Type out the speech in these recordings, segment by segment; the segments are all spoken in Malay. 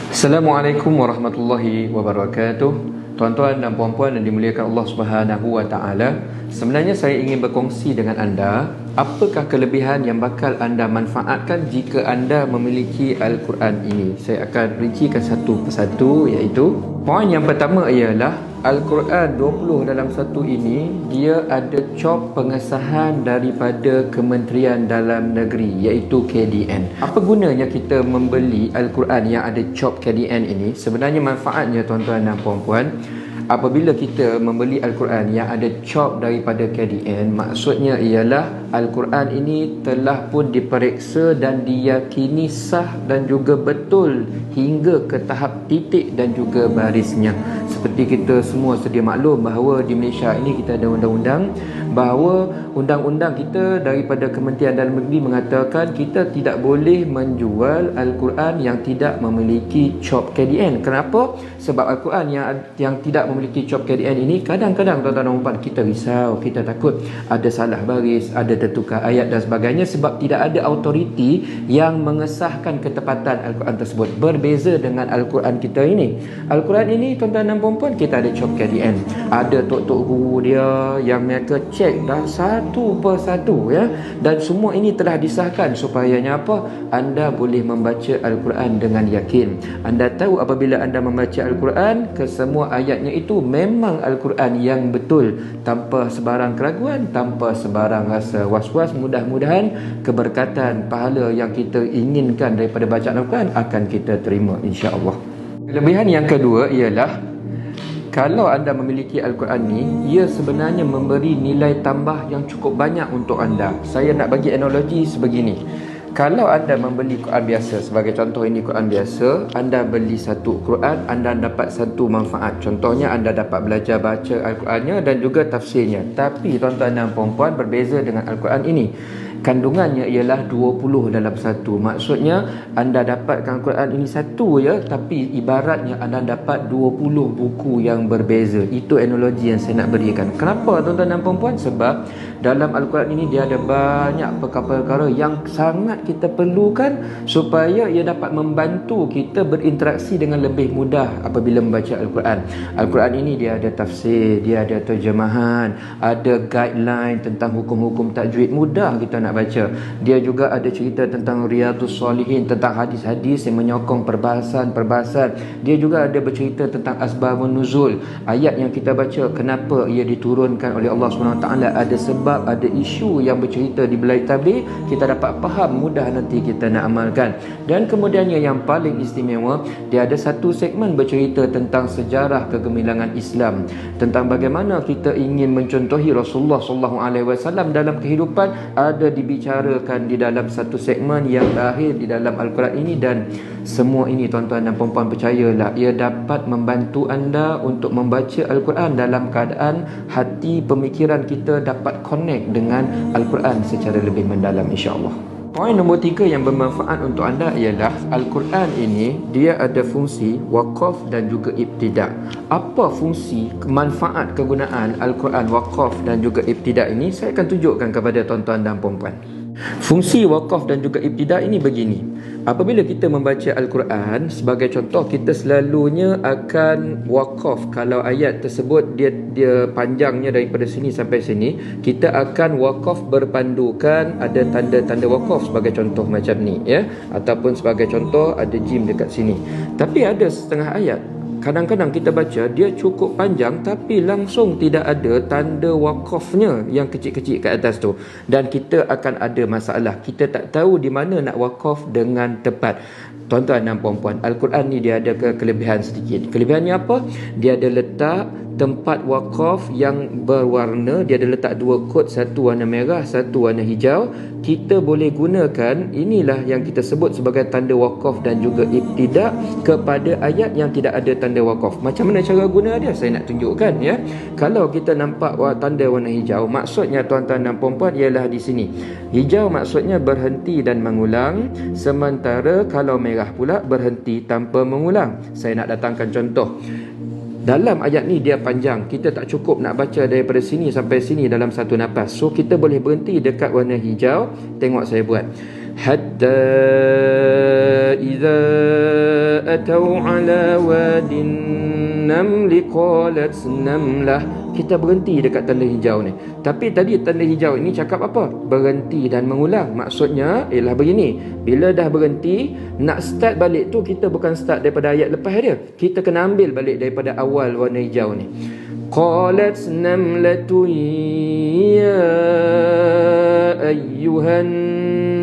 Assalamualaikum warahmatullahi wabarakatuh. Tuan-tuan dan puan-puan yang dimuliakan Allah Subhanahu wa taala. Sebenarnya saya ingin berkongsi dengan anda apakah kelebihan yang bakal anda manfaatkan jika anda memiliki Al-Quran ini. Saya akan rincikan satu persatu, iaitu poin yang pertama ialah Al-Quran 20 dalam satu ini dia ada cop pengesahan daripada Kementerian Dalam Negeri, iaitu KDN. Apa gunanya kita membeli Al-Quran yang ada cop KDN ini? Sebenarnya manfaatnya tuan-tuan dan puan-puan, apabila kita membeli Al-Quran yang ada cop daripada KDN, maksudnya ialah Al-Quran ini telah pun diperiksa dan diyakini sah dan juga betul hingga ke tahap titik dan juga barisnya. Seperti kita semua sedia maklum bahawa di Malaysia ini kita ada undang-undang, bahawa undang-undang kita daripada Kementerian Dalam Negeri mengatakan kita tidak boleh menjual Al-Quran yang tidak memiliki cop KDN. Kenapa? Sebab Al-Quran yang tidak memiliki cop KDN ini kadang-kadang tuan-tuan dan puan kita risau, kita takut ada salah baris, ada tertukar ayat dan sebagainya, sebab tidak ada autoriti yang mengesahkan ketepatan Al-Quran tersebut. Berbeza dengan Al-Quran kita ini. Al-Quran ini tuan-tuan dan puan kita ada cop KDN, ada tok-tok guru dia yang mereka cek dah satu persatu, ya, dan semua ini telah disahkan supayanya apa? Anda boleh membaca Al-Quran dengan yakin. Anda tahu apabila anda membaca Al-Quran, kesemua ayatnya itu memang Al-Quran yang betul, tanpa sebarang keraguan, tanpa sebarang rasa was-was. Mudah-mudahan keberkatan pahala yang kita inginkan daripada bacaan Al-Quran akan kita terima, insya-Allah. Kelebihan yang kedua ialah kalau anda memiliki Al-Quran ni, ia sebenarnya memberi nilai tambah yang cukup banyak untuk anda. Saya nak bagi analogi sebegini. Kalau anda membeli Quran biasa, sebagai contoh ini Quran biasa, anda beli satu Quran, anda dapat satu manfaat. Contohnya anda dapat belajar baca Al-Qurannya dan juga tafsirnya. Tapi tuan-tuan dan puan-puan, berbeza dengan Al-Quran ini, kandungannya ialah 20 dalam satu. Maksudnya anda dapatkan Quran ini satu ya, tapi ibaratnya anda dapat 20 buku yang berbeza. Itu analogi yang saya nak berikan. Kenapa tuan-tuan dan puan-puan? Sebab dalam Al-Quran ini dia ada banyak perkara-perkara yang sangat kita perlukan supaya ia dapat membantu kita berinteraksi dengan lebih mudah apabila membaca Al-Quran. Al-Quran ini dia ada tafsir, dia ada terjemahan, ada guideline tentang hukum-hukum tajwid, mudah kita nak baca. Dia juga ada cerita tentang Riyadhus Salihin, tentang hadis-hadis yang menyokong perbahasan-perbahasan. Dia juga ada bercerita tentang asbabun nuzul, ayat yang kita baca kenapa ia diturunkan oleh Allah SWT. Ada sebab, ada isu yang bercerita di belai tabligh, kita dapat faham, mudah nanti kita nak amalkan. Dan kemudiannya yang paling istimewa, dia ada satu segmen bercerita tentang sejarah kegemilangan Islam, tentang bagaimana kita ingin mencontohi Rasulullah SAW dalam kehidupan, ada dibicarakan di dalam satu segmen yang terakhir di dalam Al-Quran ini. Dan semua ini tuan-tuan dan puan-puan, percayalah, ia dapat membantu anda untuk membaca Al-Quran dalam keadaan hati pemikiran kita dapat connect dengan Al-Quran secara lebih mendalam, insya-Allah. Poin nombor 3 yang bermanfaat untuk anda ialah Al-Quran ini dia ada fungsi wakaf dan juga ibtidak. Apa fungsi, manfaat, kegunaan Al-Quran wakaf dan juga ibtidak ini? Saya akan tunjukkan kepada tuan-tuan dan puan-puan. Fungsi wakaf dan juga ibtidak ini begini. Apabila kita membaca Al-Quran, sebagai contoh, kita selalunya akan wakaf. Kalau ayat tersebut dia panjangnya daripada sini sampai sini, kita akan wakaf berpandukan, ada tanda-tanda wakaf sebagai contoh macam ni, ya, ataupun sebagai contoh ada jim dekat sini. Tapi ada setengah ayat, kadang-kadang kita baca dia cukup panjang tapi langsung tidak ada tanda wakafnya yang kecil-kecil kat atas tu, dan kita akan ada masalah. Kita tak tahu di mana nak wakaf dengan tepat. Tuan-tuan dan puan-puan, Al-Quran ni dia ada kelebihan sedikit. Kelebihannya apa? Dia ada letak tempat wakaf yang berwarna. Dia ada letak dua kod, satu warna merah, satu warna hijau. Kita boleh gunakan, inilah yang kita sebut sebagai tanda wakaf dan juga ibtidak kepada ayat yang tidak ada tanda wakaf. Macam mana cara guna dia? Saya nak tunjukkan, ya. Kalau kita nampak tanda warna hijau, maksudnya tuan-tuan dan puan-puan ialah di sini. Hijau maksudnya berhenti dan mengulang, sementara kalau merah pula berhenti tanpa mengulang. Saya nak datangkan contoh. Dalam ayat ni dia panjang, kita tak cukup nak baca daripada sini sampai sini dalam satu nafas. So kita boleh berhenti dekat warna hijau. Tengok saya buat. hatta idza atau ala wadin namli qalat namlah. Kita berhenti dekat tanda hijau ni. Tapi tadi tanda hijau ini cakap apa? Berhenti dan mengulang. Maksudnya ialah begini, bila dah berhenti, nak start balik tu kita bukan start daripada ayat lepas dia. Kita kena ambil balik daripada awal warna hijau ni. Qalat namlatu ya ayyuhan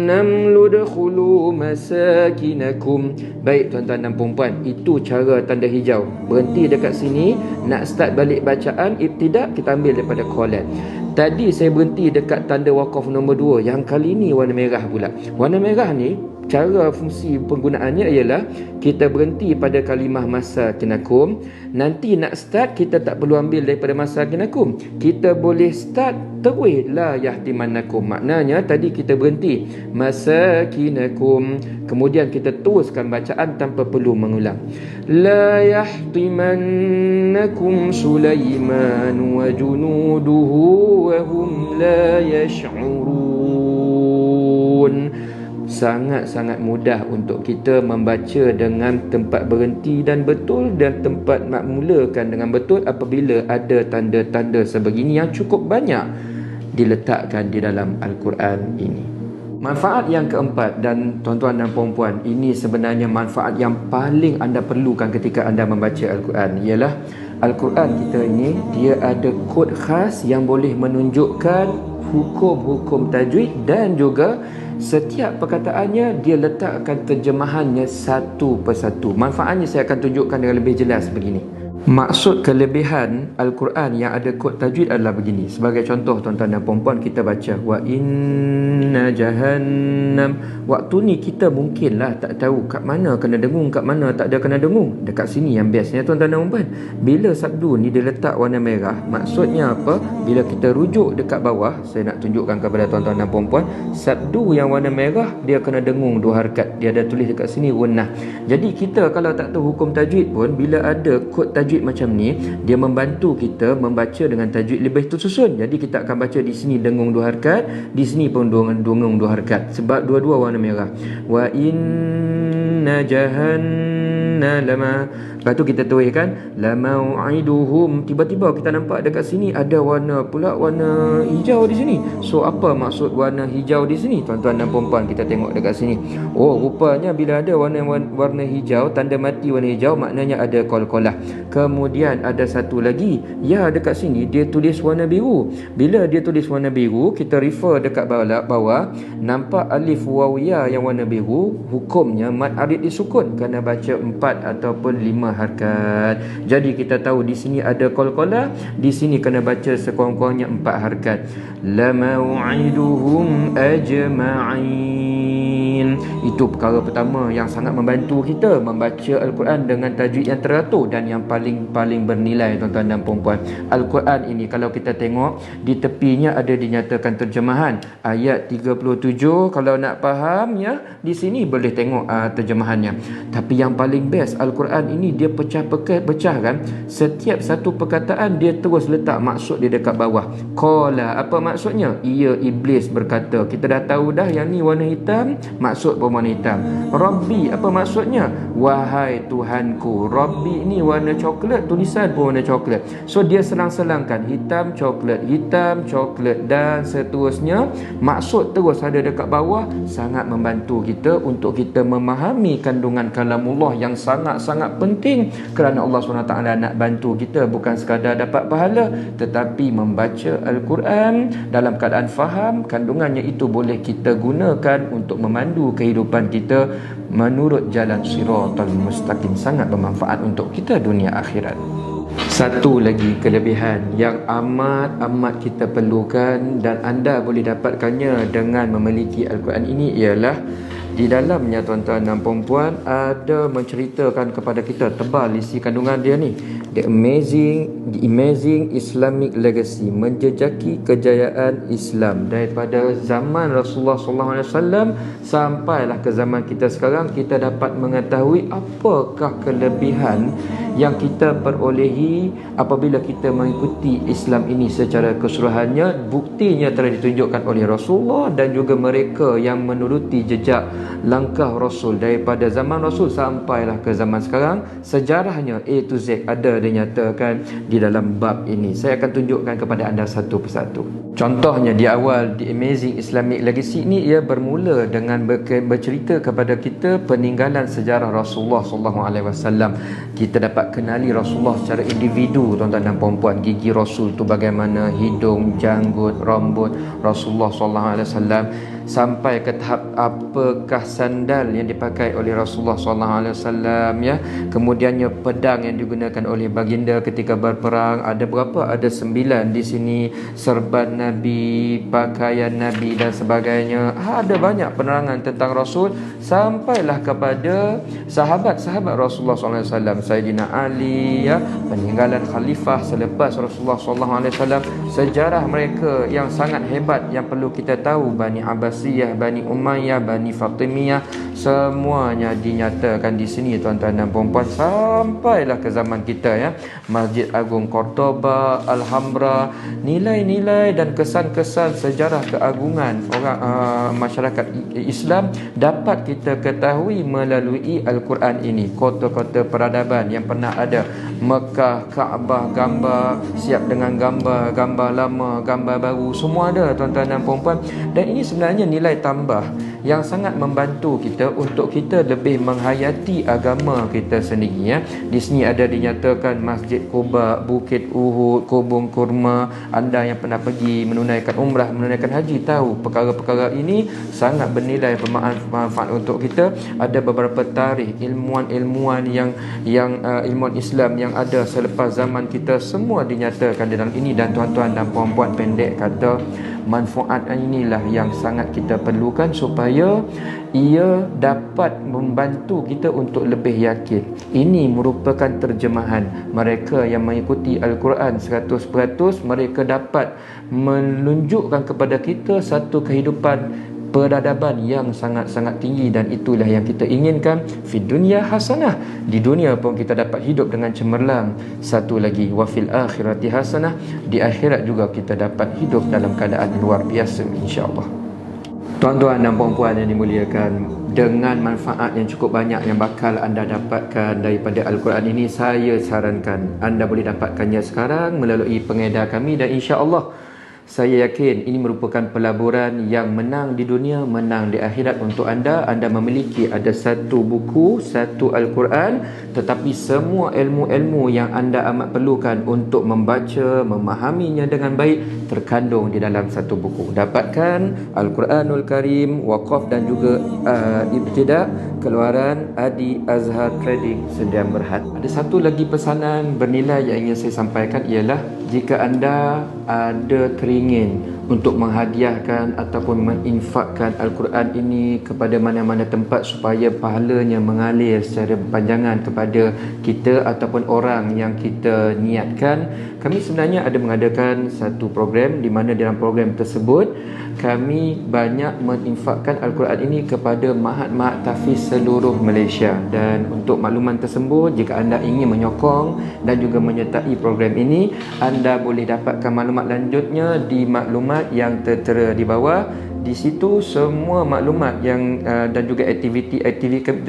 namlu dkhulu masakinakum. Baik tuan-tuan dan puan-puan, itu cara tanda hijau. Berhenti dekat sini, nak start balik bacaan ibtidak, kita ambil daripada qalat. Tadi saya berhenti dekat tanda waqaf nombor 2, yang kali ni warna merah pula. Warna merah ni cara fungsi penggunaannya ialah kita berhenti pada kalimah masakinakum. Nanti nak start kita tak perlu ambil daripada masakinakum, kita boleh start terus la yahtimannakum. Maknanya tadi kita berhenti masakinakum, kemudian kita teruskan bacaan tanpa perlu mengulang. La yahtimannakum Sulaiman wa junuduhu wa hum la yash'urun. Sangat-sangat mudah untuk kita membaca dengan tempat berhenti dan betul, dan tempat nak mulakan dengan betul apabila ada tanda-tanda sebegini yang cukup banyak diletakkan di dalam Al-Quran ini. Manfaat yang keempat, dan tuan-tuan dan puan-puan, ini sebenarnya manfaat yang paling anda perlukan ketika anda membaca Al-Quran, ialah Al-Quran kita ini dia ada kod khas yang boleh menunjukkan hukum-hukum tajwid, dan juga setiap perkataannya dia letakkan terjemahannya satu persatu. Manfaatnya saya akan tunjukkan dengan lebih jelas begini. Maksud kelebihan Al-Quran yang ada kod tajwid adalah begini. Sebagai contoh tuan-tuan dan puan-puan, kita baca wa inna jahannam. Waktu ni kita mungkinlah tak tahu kat mana kena dengung, kat mana tak ada kena dengung. Dekat sini yang bestnya tuan-tuan dan puan-puan, bila sabdu ni dia letak warna merah, maksudnya apa? Bila kita rujuk dekat bawah, saya nak tunjukkan kepada tuan-tuan dan puan-puan, sabdu yang warna merah dia kena dengung 2 harakat. Dia ada tulis dekat sini gunnah. Jadi kita kalau tak tahu hukum tajwid pun, bila ada kod tajwid macam ni, dia membantu kita membaca dengan tajwid lebih tersusun. Jadi kita akan baca di sini dengung 2 harakat, di sini pun dengung 2 harakat, sebab dua-dua warna merah. Wa inna jahannama lama. Lepas tu kita tuliskan lamau'iduhum. Tiba-tiba kita nampak dekat sini ada warna pula warna hijau di sini. So apa maksud warna hijau di sini? Tuan-tuan dan puan-puan, kita tengok dekat sini. Oh, rupanya bila ada warna hijau, tanda mati warna hijau, maknanya ada qalqalah. Kemudian ada satu lagi, ya dekat sini dia tulis warna biru. Bila dia tulis warna biru, kita refer dekat bawah, nampak alif waw ya yang warna biru, hukumnya mad arid disukun, kena baca 4 ataupun 5 harakat. Jadi kita tahu di sini ada qalqalah, di sini kena baca sekurang-kurangnya 4 harakat. La mau'iduhum ajma'in. Itu perkara pertama yang sangat membantu kita membaca Al-Quran dengan tajwid yang teratur dan yang paling bernilai tuan-tuan dan puan-puan. Al-Quran ini kalau kita tengok di tepinya ada dinyatakan terjemahan ayat 37. Kalau nak faham ya, di sini boleh tengok terjemahannya. Tapi yang paling best Al-Quran ini dia pecah kan. Setiap satu perkataan dia terus letak maksud dia dekat bawah. Qala, apa maksudnya? Ia iblis berkata. Kita dah tahu dah yang ni warna hitam, maksud pun warna hitam. Rabbi, apa maksudnya? Wahai Tuhanku. Rabbi ni warna coklat, tulisan pun warna coklat. So dia selang-selangkan hitam coklat dan seterusnya. Maksud terus ada dekat bawah. Sangat membantu kita untuk kita memahami kandungan kalamullah yang sangat-sangat penting, kerana Allah SWT nak bantu kita bukan sekadar dapat pahala, tetapi membaca Al-Quran dalam keadaan faham kandungannya itu boleh kita gunakan untuk memandu kehidupan kita menurut jalan siratal mustaqim. Sangat bermanfaat untuk kita dunia akhirat. Satu lagi kelebihan yang amat kita perlukan dan anda boleh dapatkannya dengan memiliki Al-Quran ini ialah Di dalamnya tuan-tuan dan puan-puan ada menceritakan kepada kita, tebal isi kandungan dia ni, The Amazing Islamic Legacy, menjejaki kejayaan Islam daripada zaman Rasulullah SAW sampailah ke zaman kita sekarang. Kita dapat mengetahui apakah kelebihan yang kita perolehi apabila kita mengikuti Islam ini secara keseluruhannya. Buktinya telah ditunjukkan oleh Rasulullah dan juga mereka yang menuruti jejak langkah Rasul daripada zaman Rasul sampailah ke zaman sekarang. Sejarahnya A to Z ada dinyatakan di dalam bab ini. Saya akan tunjukkan kepada anda satu persatu. Contohnya di awal The Amazing Islamic Legacy ini, ia bermula dengan bercerita kepada kita peninggalan sejarah Rasulullah SAW. Kita dapat kenali Rasulullah secara individu tuan-tuan dan puan-puan. Gigi Rasul tu bagaimana, hidung, janggut, rambut Rasulullah SAW, sampai ke tahap apakah sandal yang dipakai oleh Rasulullah SAW, ya. Kemudiannya pedang yang digunakan oleh baginda ketika berperang, ada berapa? Ada 9 di sini. Serban Nabi, pakaian Nabi dan sebagainya. Ada banyak penerangan tentang Rasul sampailah kepada sahabat-sahabat Rasulullah SAW. Sayyidina Ali, ya, peninggalan khalifah selepas Rasulullah SAW, sejarah mereka yang sangat hebat yang perlu kita tahu. Bani Abbasiyah, Bani Umayyah, Bani Fatimiyah, semuanya dinyatakan di sini tuan-tuan dan puan-puan. Sampailah ke zaman kita, ya, Masjid Agung Cordoba, Alhambra, nilai-nilai dan kesan-kesan sejarah keagungan orang masyarakat Islam dapat kita ketahui melalui Al-Quran ini. Kota-kota peradaban yang pernah ada, Mekah, Kaabah, gambar siap dengan gambar lama, gambar baru, semua ada tuan-tuan dan puan-puan. Dan ini sebenarnya nilai tambah yang sangat membantu kita untuk kita lebih menghayati agama kita sendiri, ya. Di sini ada dinyatakan Masjid Quba, Bukit Uhud, Kebun Kurma. Anda yang pernah pergi menunaikan umrah, menunaikan haji tahu perkara-perkara ini sangat bernilai bermanfaat untuk kita. Ada beberapa tarikh ilmuwan-ilmuwan yang ilmuwan Islam yang ada selepas zaman kita, semua dinyatakan dalam ini. Dan tuan-tuan dan puan-puan, pendek kata, manfaat inilah yang sangat kita perlukan supaya ia dapat membantu kita untuk lebih yakin. Ini merupakan terjemahan mereka yang mengikuti Al-Quran 100%. Mereka dapat menunjukkan kepada kita satu kehidupan peradaban yang sangat-sangat tinggi, dan itulah yang kita inginkan. Fi dunya hasanah, di dunia pun kita dapat hidup dengan cemerlang. Satu lagi, wa fil akhirati hasanah, di akhirat juga kita dapat hidup dalam keadaan luar biasa, insya-Allah. Tuan-tuan dan puan-puan yang dimuliakan, dengan manfaat yang cukup banyak yang bakal anda dapatkan daripada Al-Quran ini, saya sarankan anda boleh dapatkannya sekarang melalui pengedar kami, dan insya-Allah saya yakin ini merupakan pelaburan yang menang di dunia, menang di akhirat untuk anda. Anda memiliki ada satu buku, satu Al-Quran, tetapi semua ilmu-ilmu yang anda amat perlukan untuk membaca, memahaminya dengan baik terkandung di dalam satu buku. Dapatkan Al-Quranul Karim, Waqaf dan juga Ibtida, keluaran Adi Azhar Trading Sdn Berhad. Ada satu lagi pesanan bernilai yang ingin saya sampaikan, ialah jika anda ada keringin untuk menghadiahkan ataupun menginfakkan Al-Quran ini kepada mana-mana tempat supaya pahalanya mengalir secara berpanjangan kepada kita ataupun orang yang kita niatkan, kami sebenarnya ada mengadakan satu program di mana dalam program tersebut kami banyak menginfakkan Al-Quran ini kepada mahat-mahat tahfiz seluruh Malaysia. Dan untuk makluman tersebut, jika anda ingin menyokong dan juga menyertai program ini, anda boleh dapatkan maklumat lanjutnya di maklumat yang tertera di bawah. Di situ semua maklumat yang dan juga aktiviti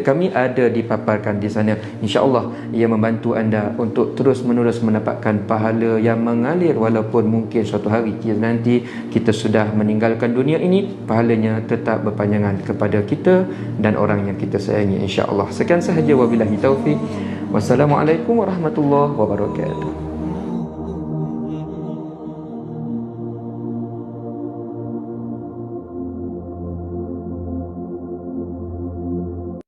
kami ada dipaparkan di sana. InsyaAllah ia membantu anda untuk terus-menerus mendapatkan pahala yang mengalir, walaupun mungkin suatu hari nanti kita sudah meninggalkan dunia ini, pahalanya tetap berpanjangan kepada kita dan orang yang kita sayangi, insyaAllah. Sekian sahaja, wabillahi taufiq. Wassalamualaikum warahmatullahi wabarakatuh.